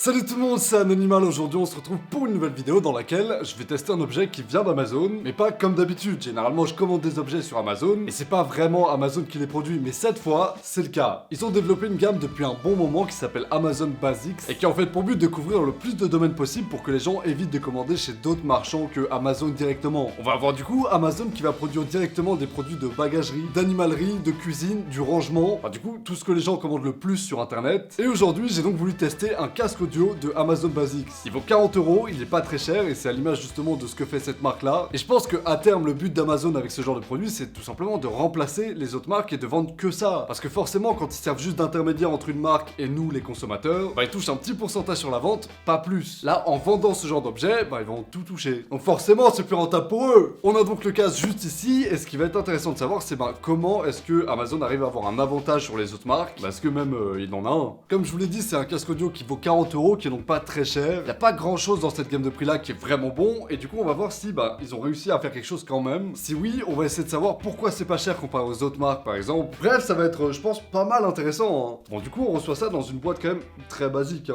Salut tout le monde, c'est Anonymal. Aujourd'hui on se retrouve pour une nouvelle vidéo dans laquelle je vais tester un objet qui vient d'Amazon, mais pas comme d'habitude. Généralement je commande des objets sur Amazon et c'est pas vraiment Amazon qui les produit, mais cette fois c'est le cas. Ils ont développé une gamme depuis un bon moment qui s'appelle Amazon Basics et qui a en fait pour but de couvrir le plus de domaines possible pour que les gens évitent de commander chez d'autres marchands que Amazon directement. On va avoir du coup Amazon qui va produire directement des produits de bagagerie, d'animalerie, de cuisine, du rangement, enfin du coup tout ce que les gens commandent le plus sur internet. Et aujourd'hui j'ai donc voulu tester un casque audio de Amazon Basics. Il vaut 40€, il est pas très cher et c'est à l'image justement de ce que fait cette marque là. Et je pense que à terme le but d'Amazon avec ce genre de produit c'est tout simplement de remplacer les autres marques et de vendre que ça. Parce que forcément quand ils servent juste d'intermédiaire entre une marque et nous les consommateurs, bah ils touchent un petit pourcentage sur la vente, pas plus. Là en vendant ce genre d'objet, bah ils vont tout toucher. Donc forcément c'est plus rentable pour eux. On a donc le casque juste ici et ce qui va être intéressant de savoir c'est comment est-ce que Amazon arrive à avoir un avantage sur les autres marques. Parce que même il en a un. Comme je vous l'ai dit c'est un casque audio qui vaut 40€, qui est donc pas très cher. Il n'y a pas grand chose dans cette gamme de prix là qui est vraiment bon et du coup on va voir si ils ont réussi à faire quelque chose quand même. Si oui, on va essayer de savoir pourquoi c'est pas cher comparé aux autres marques par exemple. Bref, ça va être je pense pas mal intéressant. Bon du coup on reçoit ça dans une boîte quand même très basique.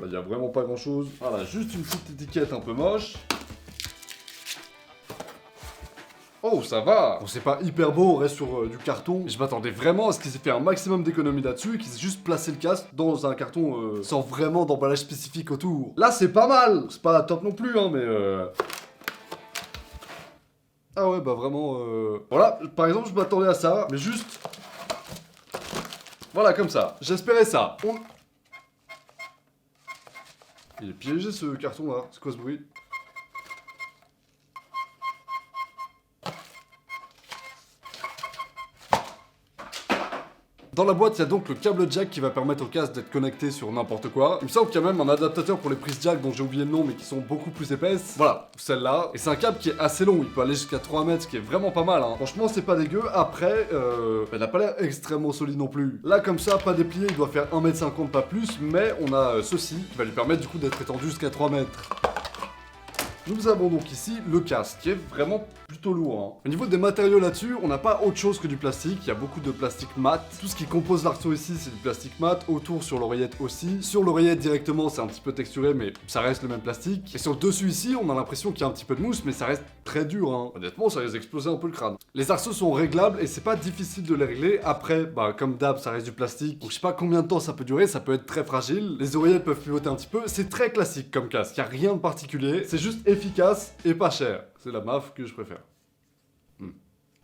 Il y a vraiment pas grand chose. Voilà, juste une petite étiquette un peu moche. Oh, ça va. Bon, c'est pas hyper beau, on reste sur du carton. Je m'attendais vraiment à ce qu'ils aient fait un maximum d'économies là-dessus et qu'ils aient juste placé le casque dans un carton sans vraiment d'emballage spécifique autour. Là, c'est pas mal. C'est pas top non plus, mais... Ah ouais, vraiment... Voilà, par exemple, je m'attendais à ça, mais juste... Voilà, comme ça. J'espérais ça. Il est piégé, ce carton-là. C'est quoi ce bruit ? Dans la boîte, il y a donc le câble jack qui va permettre au casque d'être connecté sur n'importe quoi. Il me semble qu'il y a même un adaptateur pour les prises jack dont j'ai oublié le nom mais qui sont beaucoup plus épaisses. Voilà, celle-là. Et c'est un câble qui est assez long, il peut aller jusqu'à 3 mètres, ce qui est vraiment pas mal. Franchement, c'est pas dégueu. Après, elle n'a pas l'air extrêmement solide non plus. Là, comme ça, pas déplié, il doit faire 1m50, pas plus. Mais on a ceci qui va lui permettre du coup d'être étendu jusqu'à 3 mètres. Nous avons donc ici le casque, qui est vraiment plutôt lourd. Au niveau des matériaux là-dessus, on n'a pas autre chose que du plastique. Il y a beaucoup de plastique mat. Tout ce qui compose l'arceau ici, c'est du plastique mat. Autour, sur l'oreillette aussi. Sur l'oreillette directement, c'est un petit peu texturé, mais ça reste le même plastique. Et sur le dessus ici, on a l'impression qu'il y a un petit peu de mousse, mais ça reste très dur. Honnêtement, ça risque d'exploser un peu le crâne. Les arceaux sont réglables et c'est pas difficile de les régler. Après, comme d'hab, ça reste du plastique. Donc je sais pas combien de temps ça peut durer, ça peut être très fragile. Les oreillettes peuvent pivoter un petit peu. C'est très classique comme casque, il n'y a rien de particulier. C'est juste efficace et pas cher. C'est la MAF que je préfère.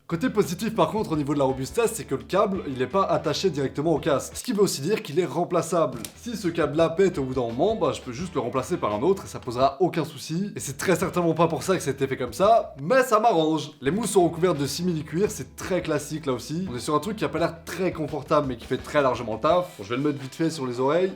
Côté positif par contre au niveau de la robustesse, c'est que le câble il est pas attaché directement au casque. Ce qui veut aussi dire qu'il est remplaçable. Si ce câble là pète au bout d'un moment, je peux juste le remplacer par un autre et ça posera aucun souci. Et c'est très certainement pas pour ça que c'était fait comme ça, mais ça m'arrange. Les mousses sont recouvertes de simili-cuir, c'est très classique là aussi. On est sur un truc qui a pas l'air très confortable mais qui fait très largement le taf. Bon, je vais le mettre vite fait sur les oreilles.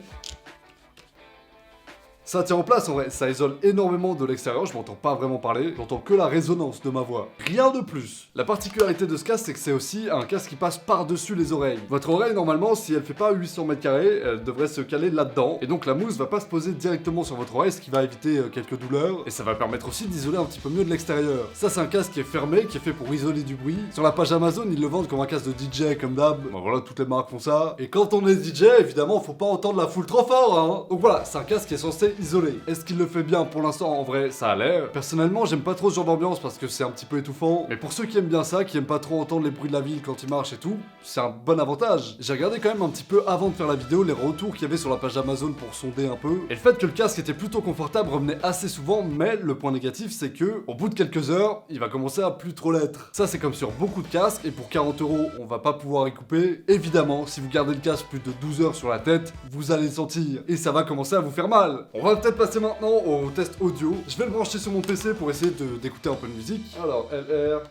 Ça tient en place en vrai, ça isole énormément de l'extérieur, je m'entends pas vraiment parler, j'entends que la résonance de ma voix. Rien de plus. La particularité de ce casque, c'est que c'est aussi un casque qui passe par-dessus les oreilles. Votre oreille, normalement, si elle fait pas 800 mètres carrés, elle devrait se caler là-dedans, et donc la mousse va pas se poser directement sur votre oreille, ce qui va éviter quelques douleurs, et ça va permettre aussi d'isoler un petit peu mieux de l'extérieur. Ça, c'est un casque qui est fermé, qui est fait pour isoler du bruit. Sur la page Amazon, ils le vendent comme un casque de DJ, comme d'hab. Bon, voilà, toutes les marques font ça. Et quand on est DJ, évidemment, faut pas entendre la foule trop fort, Donc voilà, c'est un casque qui est censé isolé. Est-ce qu'il le fait bien pour l'instant? En vrai, ça a l'air. Personnellement, j'aime pas trop ce genre d'ambiance parce que c'est un petit peu étouffant. Mais pour ceux qui aiment bien ça, qui aiment pas trop entendre les bruits de la ville quand ils marchent et tout, c'est un bon avantage. J'ai regardé quand même un petit peu avant de faire la vidéo les retours qu'il y avait sur la page Amazon pour sonder un peu. Et le fait que le casque était plutôt confortable revenait assez souvent, mais le point négatif c'est que au bout de quelques heures, il va commencer à plus trop l'être. Ça c'est comme sur beaucoup de casques et pour 40€, on va pas pouvoir y couper. Évidemment, si vous gardez le casque plus de 12 heures sur la tête, vous allez le sentir et ça va commencer à vous faire mal. On va peut-être passer maintenant au test audio. Je vais le brancher sur mon PC pour essayer d'écouter un peu de musique. Alors, LR.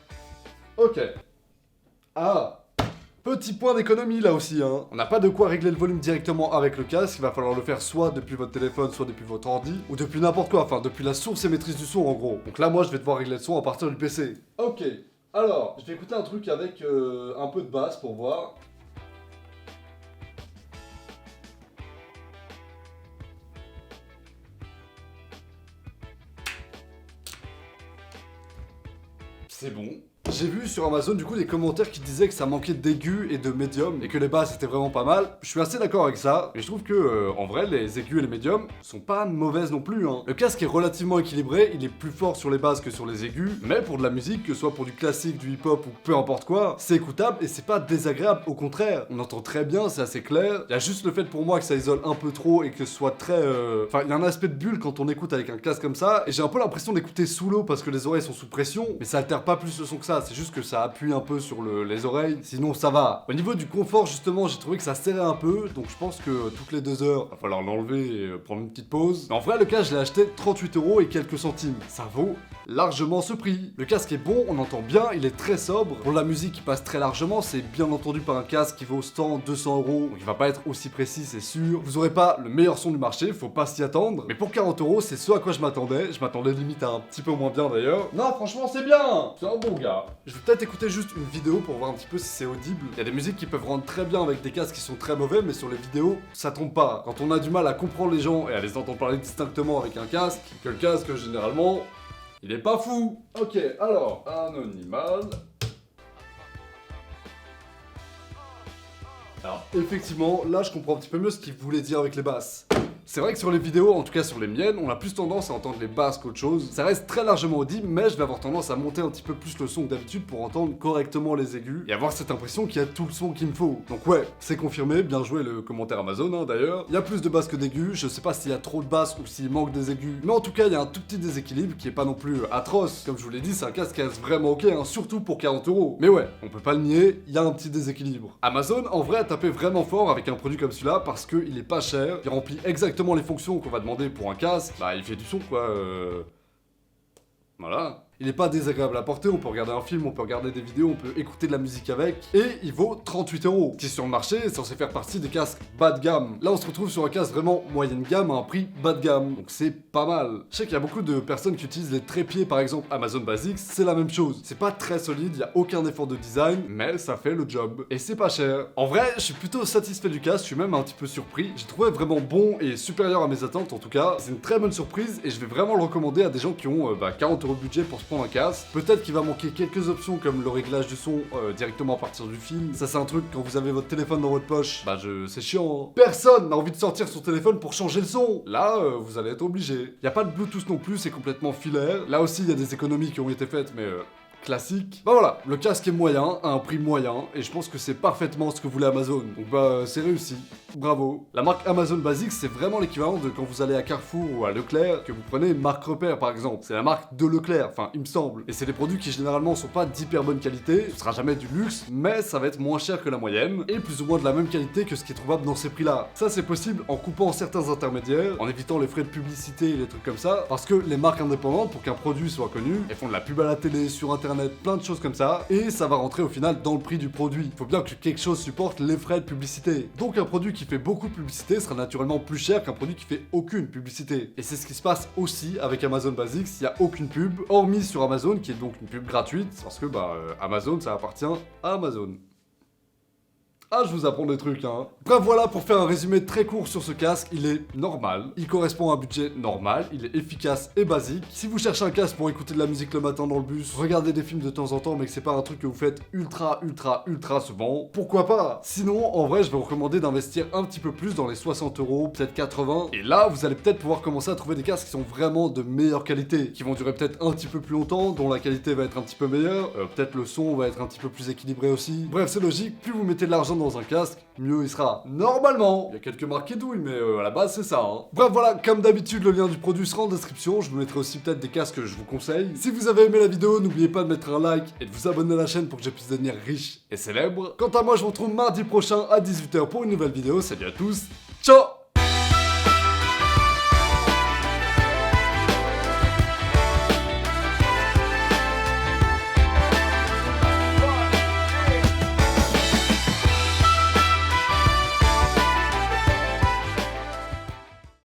Ok. Ah. Petit point d'économie là aussi, On n'a pas de quoi régler le volume directement avec le casque, il va falloir le faire soit depuis votre téléphone, soit depuis votre ordi, ou depuis n'importe quoi, enfin depuis la source émettrice du son en gros. Donc là moi je vais devoir régler le son à partir du PC. Ok. Alors, je vais écouter un truc avec un peu de basse pour voir. C'est bon. j'ai vu sur Amazon du coup des commentaires qui disaient que ça manquait d'aigus et de médiums et que les basses étaient vraiment pas mal. Je suis assez d'accord avec ça, mais je trouve que en vrai les aigus et les médiums sont pas mauvaises non plus, hein. Le casque est relativement équilibré, il est plus fort sur les basses que sur les aigus, mais pour de la musique, que ce soit pour du classique, du hip-hop ou peu importe quoi, c'est écoutable et c'est pas désagréable, au contraire, on entend très bien, c'est assez clair. Il y a juste le fait pour moi que ça isole un peu trop et que ce soit très... Enfin, il y a un aspect de bulle quand on écoute avec un casque comme ça, et j'ai un peu l'impression d'écouter sous l'eau parce que les oreilles sont sous pression, mais ça altère pas plus le son que ça, c'est juste que ça appuie un peu sur les oreilles, sinon ça va. Au niveau du confort, justement, j'ai trouvé que ça serrait un peu, donc je pense que toutes les 2 heures, va falloir l'enlever et prendre une petite pause. Mais en vrai, le casque, je l'ai acheté 38€ et quelques centimes. Ça vaut largement ce prix. Le casque est bon, on entend bien, il est très sobre. Pour la musique, il passe très largement, c'est bien entendu pas un casque qui vaut 100, 200€, donc il va pas être aussi précis, c'est sûr. Vous aurez pas le meilleur son du marché, faut pas s'y attendre. Mais pour 40€, c'est ce à quoi je m'attendais limite à un petit peu moins bien d'ailleurs. Non, franchement, c'est bien, c'est un bon gars. Je vais peut-être écouter juste une vidéo pour voir un petit peu si c'est audible. Il y a des musiques qui peuvent rendre très bien avec des casques qui sont très mauvais, mais sur les vidéos, ça tombe pas. Quand on a du mal à comprendre les gens et à les entendre parler distinctement avec un casque, que le casque, généralement, il est pas fou. Ok, alors, anonymal. Alors, effectivement, là, je comprends un petit peu mieux ce qu'il voulait dire avec les basses. C'est vrai que sur les vidéos, en tout cas sur les miennes, on a plus tendance à entendre les basses qu'autre chose. Ça reste très largement audible, mais je vais avoir tendance à monter un petit peu plus le son que d'habitude pour entendre correctement les aigus et avoir cette impression qu'il y a tout le son qu'il me faut. Donc ouais, c'est confirmé, bien joué le commentaire Amazon hein, d'ailleurs. Il y a plus de basses que d'aigus, je sais pas s'il y a trop de basses ou s'il manque des aigus, mais en tout cas il y a un tout petit déséquilibre qui est pas non plus atroce. Comme je vous l'ai dit, c'est un casque qui reste vraiment ok, hein, surtout pour 40€. Mais ouais, on peut pas le nier, il y a un petit déséquilibre. Amazon en vrai a tapé vraiment fort avec un produit comme celui-là parce qu'il est pas cher, il remplit exactement les fonctions qu'on va demander pour un casque, bah il fait du son quoi, voilà. Il est pas désagréable à porter, on peut regarder un film, on peut regarder des vidéos, on peut écouter de la musique avec, et il vaut 38€, qui sur le marché est censé faire partie des casques bas de gamme. Là on se retrouve sur un casque vraiment moyenne gamme à un prix bas de gamme, donc c'est pas mal. Je sais qu'il y a beaucoup de personnes qui utilisent les trépieds par exemple Amazon Basics, c'est la même chose. C'est pas très solide, il y a aucun effort de design, mais ça fait le job. Et c'est pas cher. En vrai, je suis plutôt satisfait du casque, je suis même un petit peu surpris. J'ai trouvé vraiment bon et supérieur à mes attentes en tout cas. C'est une très bonne surprise et je vais vraiment le recommander à des gens qui ont 40€ de budget pour prendre un casque. Peut-être qu'il va manquer quelques options comme le réglage du son directement à partir du fil. Ça c'est un truc quand vous avez votre téléphone dans votre poche, c'est chiant. Hein. Personne n'a envie de sortir son téléphone pour changer le son. Là, vous allez être obligé. Y a pas de Bluetooth non plus, c'est complètement filaire. Là aussi, il y a des économies qui ont été faites, mais classique. Bah voilà, le casque est moyen, à un prix moyen, et je pense que c'est parfaitement ce que voulait Amazon. Donc c'est réussi. Bravo. La marque Amazon Basics, c'est vraiment l'équivalent de quand vous allez à Carrefour ou à Leclerc, que vous prenez Marque Repère par exemple. C'est la marque de Leclerc, enfin il me semble. Et c'est des produits qui généralement sont pas d'hyper bonne qualité, ce sera jamais du luxe, mais ça va être moins cher que la moyenne, et plus ou moins de la même qualité que ce qui est trouvable dans ces prix-là. Ça c'est possible en coupant certains intermédiaires, en évitant les frais de publicité et les trucs comme ça, parce que les marques indépendantes, pour qu'un produit soit connu, elles font de la pub à la télé, sur internet, plein de choses comme ça, et ça va rentrer au final dans le prix du produit. Il faut bien que quelque chose supporte les frais de publicité. Donc un produit qui fait beaucoup de publicité sera naturellement plus cher qu'un produit qui fait aucune publicité. Et c'est ce qui se passe aussi avec Amazon Basics, il n'y a aucune pub, hormis sur Amazon, qui est donc une pub gratuite, parce que Amazon ça appartient à Amazon. Ah, je vous apprends des trucs, hein. Bref, voilà, pour faire un résumé très court sur ce casque, il est normal, il correspond à un budget normal, il est efficace et basique. Si vous cherchez un casque pour écouter de la musique le matin dans le bus, regarder des films de temps en temps, mais que c'est pas un truc que vous faites ultra souvent, pourquoi pas? Sinon, en vrai, je vais vous recommander d'investir un petit peu plus dans les 60€, peut-être 80, et là, vous allez peut-être pouvoir commencer à trouver des casques qui sont vraiment de meilleure qualité, qui vont durer peut-être un petit peu plus longtemps, dont la qualité va être un petit peu meilleure, peut-être le son va être un petit peu plus équilibré aussi. Bref, c'est logique, plus vous mettez de l'argent dans un casque, mieux il sera. Normalement, il y a quelques marques qui douillent, mais à la base c'est ça. Hein. Bref voilà, comme d'habitude le lien du produit sera en description, je vous mettrai aussi peut-être des casques que je vous conseille. Si vous avez aimé la vidéo, n'oubliez pas de mettre un like et de vous abonner à la chaîne pour que je puisse devenir riche et célèbre. Quant à moi, je vous retrouve mardi prochain à 18h pour une nouvelle vidéo. Salut à tous, ciao.